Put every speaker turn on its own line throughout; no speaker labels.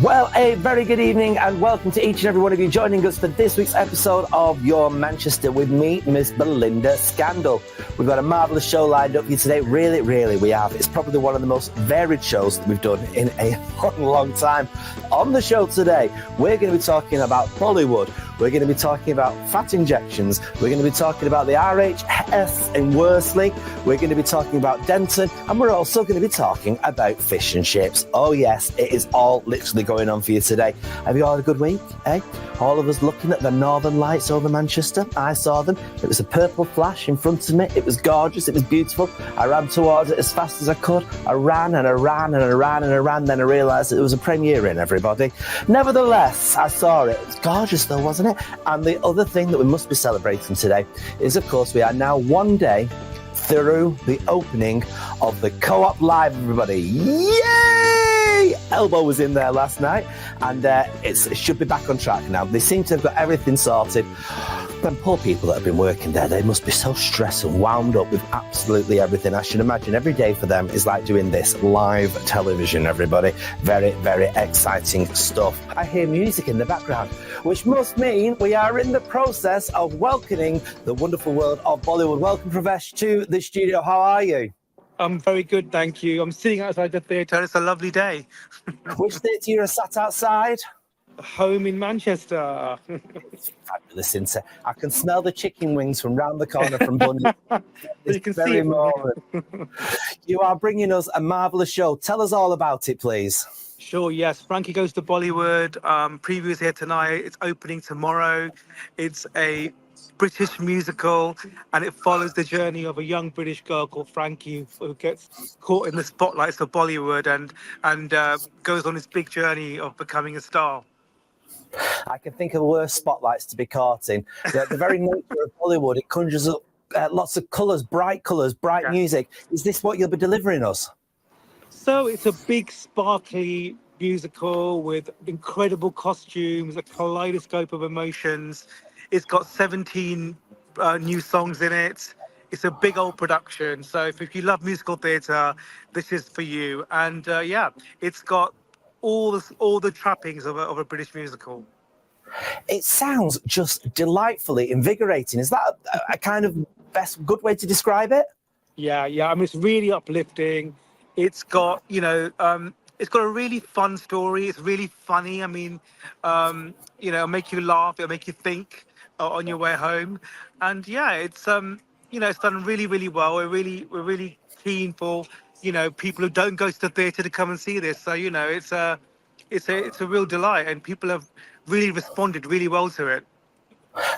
Well, a very good evening and welcome to each and every one of you joining us for this week's episode of Your Manchester with me, Miss Belinda Scandal. We've got a marvellous show lined up for you today. Really, we have. It's probably one of the most varied shows that we've done in a long time. On the show today, we're going to be talking about Bollywood. We're going to be talking about fat injections. We're going to be talking about the RHS in Worsley. We're going to be talking about Denton. And we're also going to be talking about fish and chips. Oh, yes, it is all literally going on for you today. Have you all had a good week, eh? All of us looking at the northern lights over Manchester. I saw them. It was a purple flash in front of me. It was gorgeous. It was beautiful. I ran towards it as fast as I could. I ran. Then I realised that there was a premiere in, everybody. Nevertheless, I saw it. It was gorgeous though, wasn't it? And the other thing that we must be celebrating today is, of course, we are now one day through the opening of the Co-op Live, everybody. Yay! Elbow was in there last night, and it should be back on track now. They seem to have got everything sorted. Them poor people that have been working there, they must be so stressed and wound up with absolutely everything. I should imagine every day for them is like doing this live television, everybody. Very exciting stuff. I hear music in the background, which must mean we are in the process of welcoming the wonderful world of Bollywood. Welcome, Pravesh, to the studio. How are you?
I'm very good, thank you. I'm sitting outside the theatre. It's a lovely day.
Which theatre you sat outside?
Home in Manchester.
Fabulous, isn't it? I can smell the chicken wings from round the corner from Bundy.
You can see it.
You are bringing us a marvellous show. Tell us all about it, please.
Sure, yes. Frankie Goes to Bollywood. Previews here tonight. It's opening tomorrow. It's a British musical, and it follows the journey of a young British girl called Frankie who gets caught in the spotlights of Bollywood and goes on this big journey of becoming a star.
I can think of worse spotlights to be caught in. The very nature of Bollywood, it conjures up lots of colours, bright music. Is this what you'll be delivering us?
So it's a big, sparkly musical with incredible costumes, a kaleidoscope of emotions. It's got 17 new songs in it. It's a big old production. So if you love musical theatre, this is for you. And it's got all the trappings of a British musical.
It sounds just delightfully invigorating. Is that a kind of good way to describe it?
Yeah. I mean, it's really uplifting. It's got, it's got a really fun story. It's really funny. I mean, it'll make you laugh. It'll make you think on your way home. And it's it's done really well. We're really keen for people who don't go to the theatre to come and see this. So it's a real delight, and people have really responded really well to it.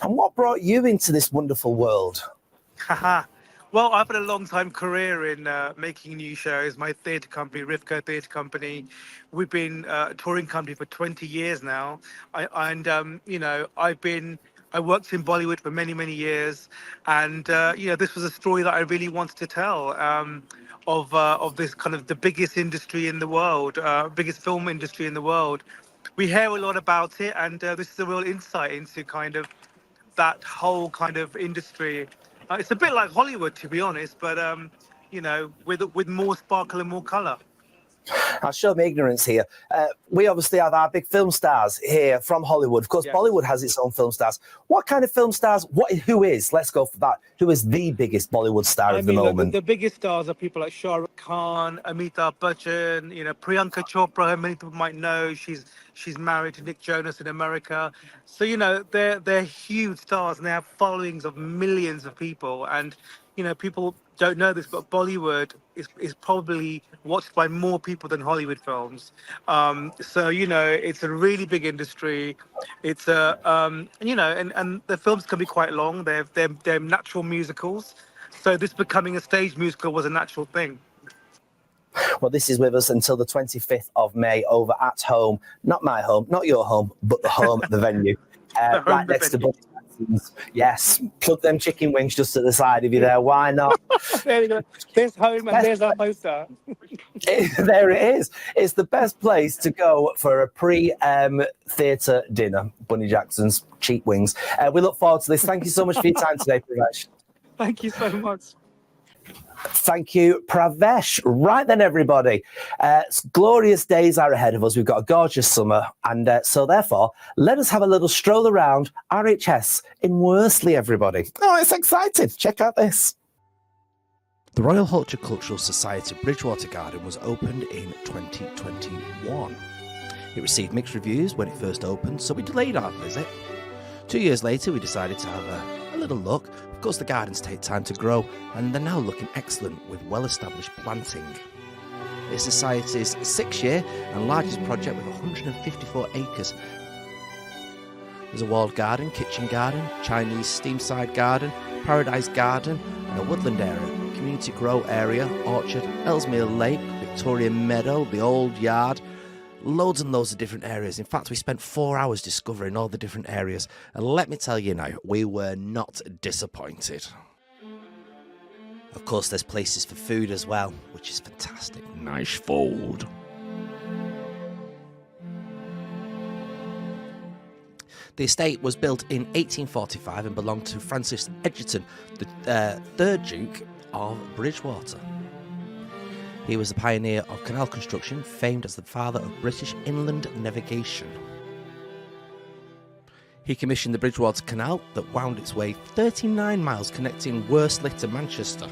And what brought you into this wonderful world?
Well, I've had a long time career in making new shows. My theatre company, Rivco Theatre Company, we've been a touring company for 20 years now. I worked in Bollywood for many years, and this was a story that I really wanted to tell of this kind of the biggest industry in the world, biggest film industry in the world. We hear a lot about it, and this is a real insight into kind of that whole kind of industry. It's a bit like Hollywood, to be honest, but with more sparkle and more colour.
I'll show my ignorance here. We obviously have our big film stars here from Hollywood. Of course, yes. Bollywood has its own film stars. What kind of film stars? Who is? Let's go for that. Who is the biggest Bollywood star of the moment?
The biggest stars are people like Shah Rukh Khan, Amitabh Bachchan, Priyanka Chopra, who many people might know. She's married to Nick Jonas in America. So they're huge stars, and they have followings of millions of people. And people don't know this, but Bollywood is probably watched by more people than Hollywood films. So it's a really big industry. It's and the films can be quite long. They're natural musicals. So this becoming a stage musical was a natural thing.
Well, this is with us until the 25th of May over at home. Not my home, not your home, but the home, the venue. Right next to Buddy. Yes, plug them chicken wings just at the side of you there. Why not?
There you go. There's home and there's our poster.
There it is. It's the best place to go for a pre-theatre dinner. Bunny Jackson's cheap wings. We look forward to this. Thank you so much for your time today, Pravesh.
Thank you so much.
Thank you, Pravesh. Right then, everybody. Glorious days are ahead of us. We've got a gorgeous summer. And so, therefore, let us have a little stroll around RHS in Worsley, everybody. Oh, it's exciting. Check out this.
The Royal Horticultural Society Bridgewater Garden was opened in 2021. It received mixed reviews when it first opened, so we delayed our visit. 2 years later, we decided to have a little look. Of course, the gardens take time to grow, and they're now looking excellent with well-established planting. It's the Society's 6th year and largest project with 154 acres. There's a walled garden, kitchen garden, Chinese steam-side garden, paradise garden, and a woodland area, community grow area, orchard, Ellesmere Lake, Victoria Meadow, the old yard, loads and loads of different areas. In fact, we spent 4 hours discovering all the different areas, and let me tell you now, we were not disappointed. Of course, there's places for food as well, which is fantastic. Nice food. The estate was built in 1845 and belonged to Francis Edgerton, the third Duke of Bridgewater. He was the pioneer of canal construction, famed as the father of British inland navigation. He commissioned the Bridgewater Canal that wound its way 39 miles connecting Worsley to Manchester.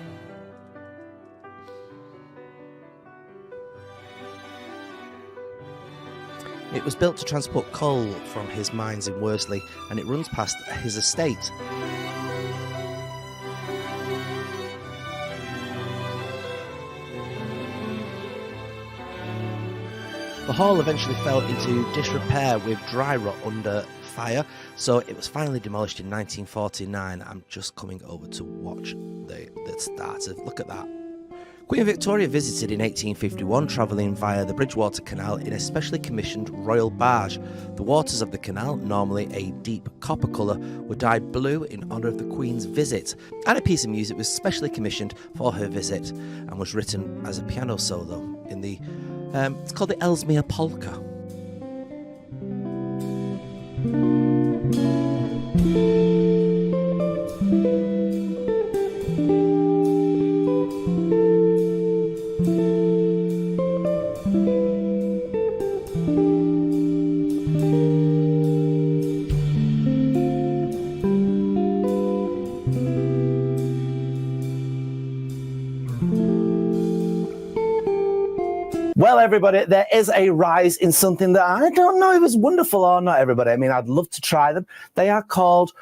It was built to transport coal from his mines in Worsley, and it runs past his estate. The hall eventually fell into disrepair with dry rot under fire, so it was finally demolished in 1949. I'm just coming over to watch the start of, look at that. Queen Victoria visited in 1851, travelling via the Bridgewater Canal in a specially commissioned royal barge. The waters of the canal, normally a deep copper colour, were dyed blue in honour of the Queen's visit, and a piece of music was specially commissioned for her visit and was written as a piano solo in the it's called the Ellesmere Polka.
Well, everybody, there is a rise in something that I don't know if it's wonderful or not, everybody. I mean, I'd love to try them. They are called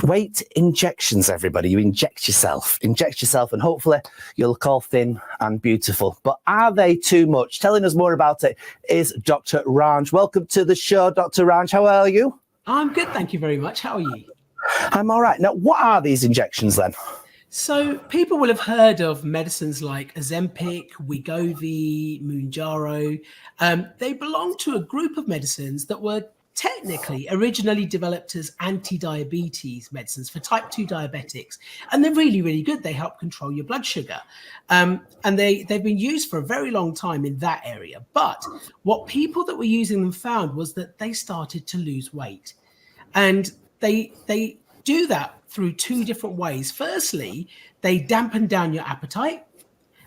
weight injections, everybody. You inject yourself, and hopefully you'll look all thin and beautiful. But are they too much? Telling us more about it is Dr. Ranj. Welcome to the show, Dr. Ranj. How are you?
I'm good, thank you very much. How are you?
I'm all right. Now, what are these injections then?
So people will have heard of medicines like Ozempic, Wegovy, Mounjaro. They belong to a group of medicines that were technically originally developed as anti-diabetes medicines for type 2 diabetics. And they're really, really good. They help control your blood sugar. And they've been used for a very long time in that area. But what people that were using them found was that they started to lose weight. And they do that through two different ways. Firstly, they dampen down your appetite.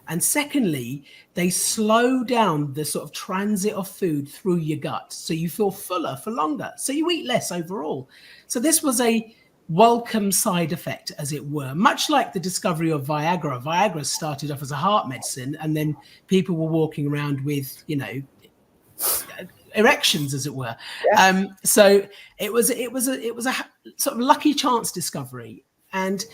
And secondly, they slow down the sort of transit of food through your gut. So you feel fuller for longer. So you eat less overall. So this was a welcome side effect, as it were, much like the discovery of Viagra. Viagra started off as a heart medicine, and then people were walking around with, erections, as it were. Yeah. So it was a sort of lucky chance discovery, and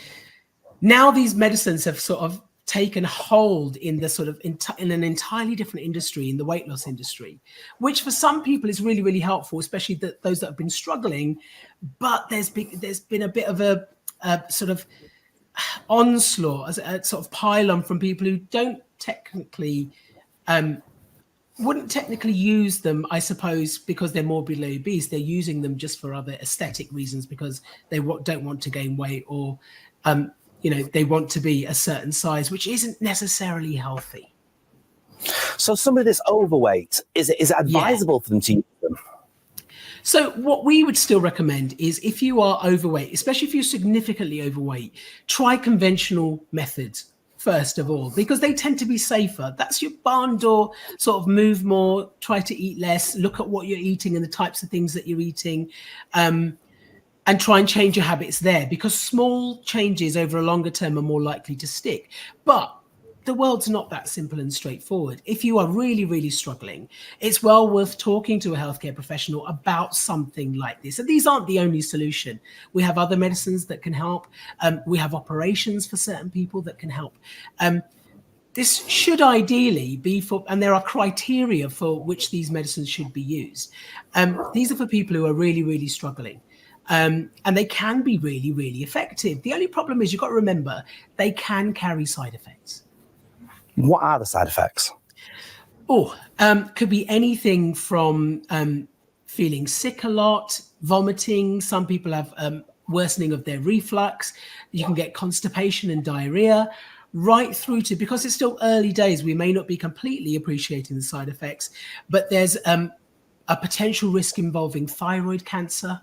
now these medicines have sort of taken hold in the sort of in an entirely different industry, in the weight loss industry, which for some people is really, really helpful, especially those that have been struggling. But there's been a bit of a sort of onslaught, a sort of pile-on from people who don't technically wouldn't technically use them, I suppose, because they're morbidly obese. They're using them just for other aesthetic reasons, because they don't want to gain weight, or they want to be a certain size, which isn't necessarily healthy.
So somebody that's overweight, is it advisable for them to use them?
So what we would still recommend is, if you are overweight, especially if you're significantly overweight, try conventional methods first of all, because they tend to be safer. That's your barn door, sort of move more, try to eat less, look at what you're eating and the types of things that you're eating, and try and change your habits there, because small changes over a longer term are more likely to stick. But the world's not that simple and straightforward. If you are really, really struggling, it's well worth talking to a healthcare professional about something like this. And these aren't the only solution. We have other medicines that can help. We have operations for certain people that can help. This should ideally be for, and there are criteria for which these medicines should be used. These are for people who are really, really struggling. And they can be really, really effective. The only problem is you've got to remember they can carry side effects.
What are the side effects?
Could be anything from feeling sick a lot, vomiting. Some people have worsening of their reflux. You can get constipation and diarrhea, right through to, because it's still early days, we may not be completely appreciating the side effects, but there's a potential risk involving thyroid cancer,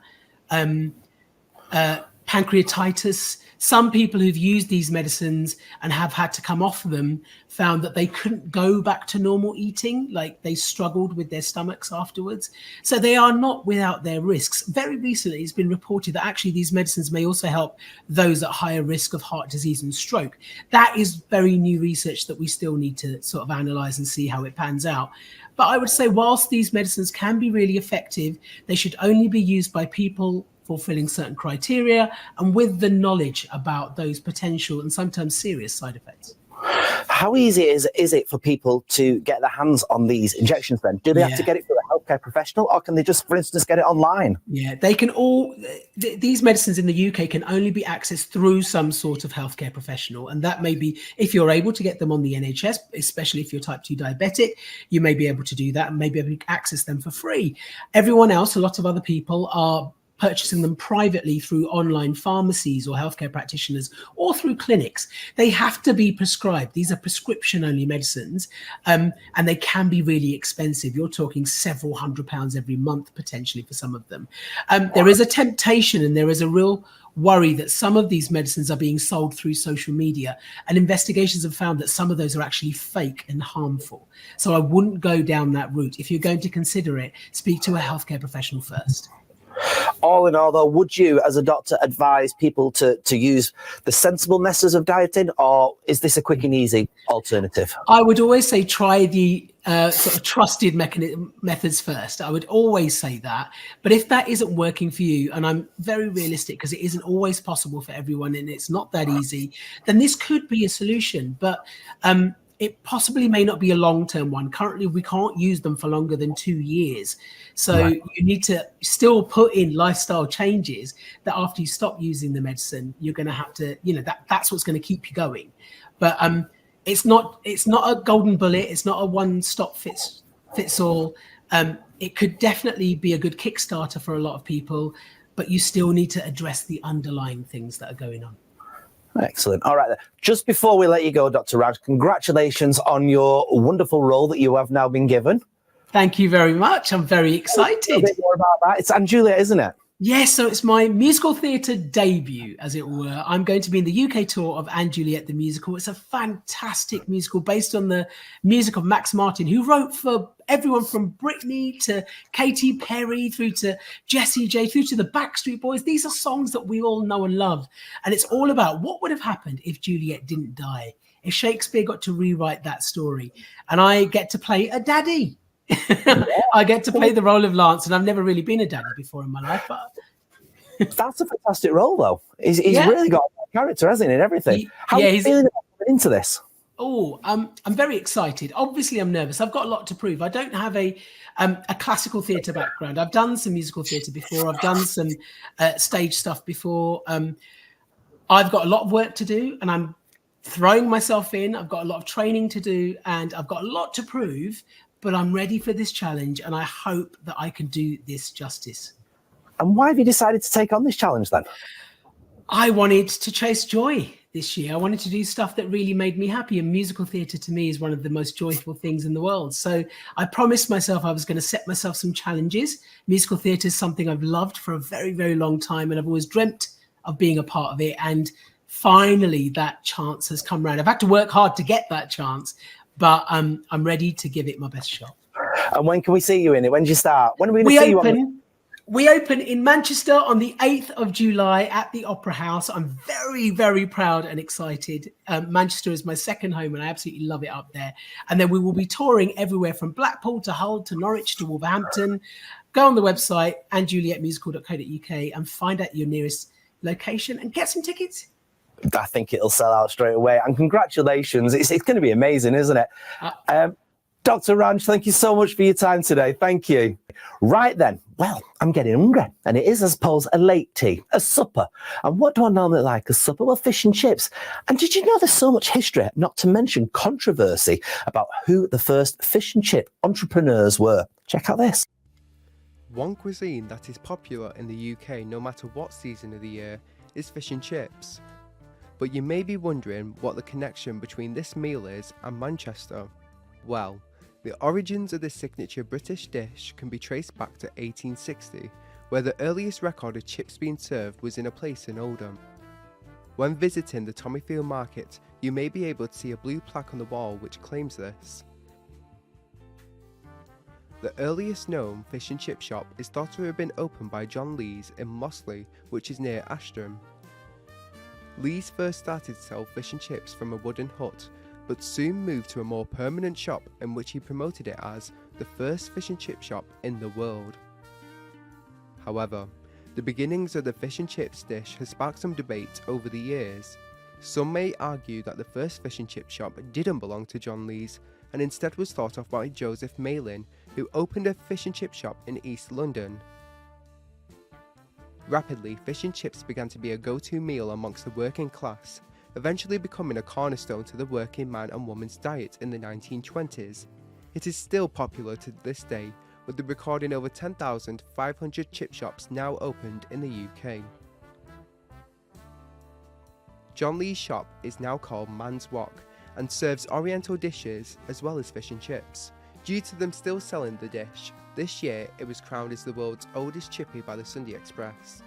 pancreatitis. Some people who've used these medicines and have had to come off them found that they couldn't go back to normal eating, like they struggled with their stomachs afterwards. So they are not without their risks. Very recently, it's been reported that actually these medicines may also help those at higher risk of heart disease and stroke. That is very new research that we still need to sort of analyze and see how it pans out. But I would say whilst these medicines can be really effective, they should only be used by people fulfilling certain criteria and with the knowledge about those potential and sometimes serious side effects.
How easy is it for people to get their hands on these injections then? Do they have to get it through a healthcare professional, or can they just, for instance, get it online?
Yeah, they can all, these medicines in the UK can only be accessed through some sort of healthcare professional. And that may be, if you're able to get them on the NHS, especially if you're type 2 diabetic, you may be able to do that and maybe able to access them for free. Everyone else, a lot of other people are purchasing them privately through online pharmacies or healthcare practitioners or through clinics. They have to be prescribed. These are prescription only medicines, and they can be really expensive. You're talking several £100s every month potentially for some of them. There is a temptation and there is a real worry that some of these medicines are being sold through social media, and investigations have found that some of those are actually fake and harmful. So I wouldn't go down that route. If you're going to consider it, speak to a healthcare professional first.
All in all, though, would you, as a doctor, advise people to use the sensible methods of dieting, or is this a quick and easy alternative?
I would always say try the sort of trusted methods first. I would always say that. But if that isn't working for you, and I'm very realistic because it isn't always possible for everyone and it's not that easy, then this could be a solution. But it possibly may not be a long-term one. Currently, we can't use them for longer than 2 years. So you need to still put in lifestyle changes that after you stop using the medicine, you're going to have to, that's what's going to keep you going. But it's not a golden bullet. It's not a one-stop fits all. It could definitely be a good Kickstarter for a lot of people, but you still need to address the underlying things that are going on.
Excellent. All right. Just before we let you go, Dr. Raj, congratulations on your wonderful role that you have now been given.
Thank you very much. I'm very excited.
A bit more about that. It's Anne Juliet, isn't it?
Yes, so it's my musical theatre debut, as it were. I'm going to be in the UK tour of Anne Juliet the musical. It's a fantastic musical based on the music of Max Martin, who wrote for everyone from Britney to Katy Perry through to Jessie J, through to the Backstreet Boys. These are songs that we all know and love. And it's all about what would have happened if Juliet didn't die, if Shakespeare got to rewrite that story. And I get to play a daddy. I get to play the role of Lance, and I've never really been a daddy before in my life. But
that's a fantastic role, though. He's really got a character, hasn't he, and everything. How are you feeling about coming into this?
Oh, I'm very excited. Obviously, I'm nervous. I've got a lot to prove. I don't have a classical theatre background. I've done some musical theatre before. I've done some stage stuff before. I've got a lot of work to do, and I'm throwing myself in. I've got a lot of training to do, and I've got a lot to prove. But I'm ready for this challenge, and I hope that I can do this justice.
And why have you decided to take on this challenge then?
I wanted to chase joy this year. I wanted to do stuff that really made me happy, and musical theatre to me is one of the most joyful things in the world. So I promised myself I was going to set myself some challenges. Musical theatre is something I've loved for a very, very long time, and I've always dreamt of being a part of it. And finally that chance has come round. I've had to work hard to get that chance, but I'm ready to give it my best shot.
And when can we see you in it? When do you start? When are we going to see you?
We open in Manchester on the 8th of July at the Opera House. I'm very, very proud and excited. Manchester is my second home and I absolutely love it up there. And then we will be touring everywhere from Blackpool to Hull to Norwich to Wolverhampton. Go on the website andjulietmusical.co.uk and find out your nearest location and get some tickets.
I think it'll sell out straight away. And congratulations. It's going to be amazing, isn't it? Dr. Ranch, thank you so much for your time today. Thank you. Right then. Well, I'm getting hungry. And it is, I suppose, a late tea, a supper. And what do I normally like a supper? Well, fish and chips. And did you know there's so much history, not to mention controversy, about who the first fish and chip entrepreneurs were? Check out this.
One cuisine that is popular in the UK no matter what season of the year is fish and chips. But you may be wondering what the connection between this meal is and Manchester. Well, the origins of this signature British dish can be traced back to 1860, where the earliest record of chips being served was in a place in Oldham. When visiting the Tommyfield Market, you may be able to see a blue plaque on the wall which claims this. The earliest known fish and chip shop is thought to have been opened by John Lees in Mossley, which is near Ashton. Lees first started to sell fish and chips from a wooden hut, but soon moved to a more permanent shop in which he promoted it as the first fish and chip shop in the world. However, the beginnings of the fish and chips dish has sparked some debate over the years. Some may argue that the first fish and chip shop didn't belong to John Lees and instead was thought of by Joseph Malin, who opened a fish and chip shop in East London. Rapidly, fish and chips began to be a go-to meal amongst the working class, eventually becoming a cornerstone to the working man and woman's diet in the 1920s. It is still popular to this day, with the recording over 10,500 chip shops now opened in the UK. John Lee's shop is now called Man's Wok and serves oriental dishes as well as fish and chips. Due to them still selling the dish, this year it was crowned as the world's oldest chippy by the Sunday Express.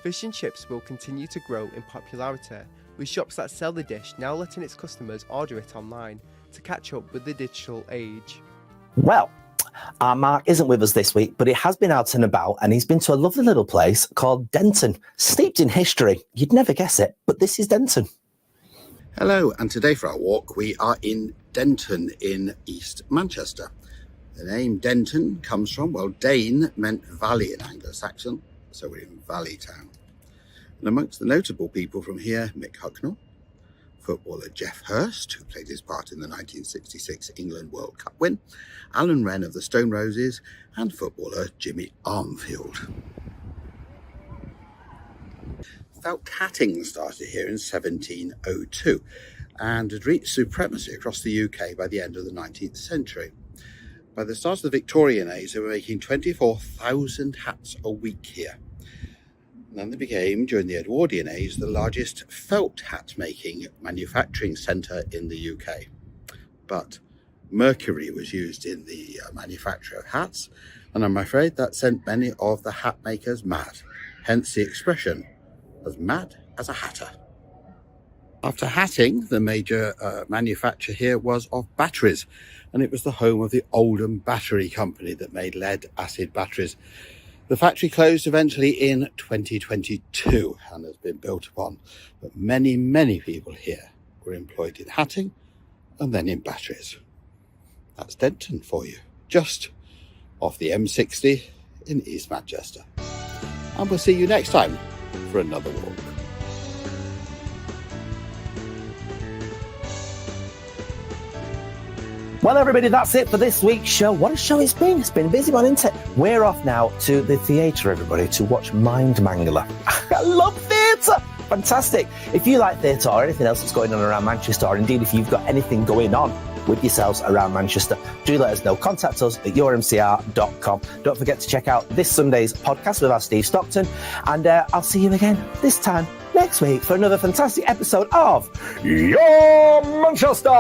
Fish and chips will continue to grow in popularity, with shops that sell the dish now letting its customers order it online to catch up with the digital age.
Well, our Mark isn't with us this week, but he has been out and about and he's been to a lovely little place called Denton, steeped in history. You'd never guess it, but this is Denton.
Hello, and today for our walk we are in Denton in East Manchester. The name Denton comes from, well, Dane meant valley in Anglo-Saxon, so we're in Valley Town. And amongst the notable people from here, Mick Hucknall, footballer Geoff Hurst, who played his part in the 1966 England World Cup win, Alan Wren of the Stone Roses, and footballer Jimmy Armfield. Felt hatting started here in 1702 and had reached supremacy across the UK by the end of the 19th century. By the start of the Victorian age, they were making 24,000 hats a week here. And then they became, during the Edwardian age, the largest felt hat-making manufacturing centre in the UK. But mercury was used in the manufacture of hats, and I'm afraid that sent many of the hat makers mad, hence the expression, as mad as a hatter. After hatting, the major manufacture here was of batteries, and it was the home of the Oldham Battery Company that made lead-acid batteries. The factory closed eventually in 2022 and has been built upon, but many, many people here were employed in hatting and then in batteries. That's Denton for you, just off the M60 in East Manchester. And we'll see you next time for another walk.
Well, everybody, that's it for this week's show. What a show it's been. It's been a busy one, isn't it? We're off now to the theatre, everybody, to watch Mind Mangler. I love theatre. Fantastic. If you like theatre or anything else that's going on around Manchester, or indeed if you've got anything going on with yourselves around Manchester, do let us know. Contact us at yourmcr.com. Don't forget to check out this Sunday's podcast with our Steve Stockton. And I'll see you again this time next week for another fantastic episode of Your Manchester.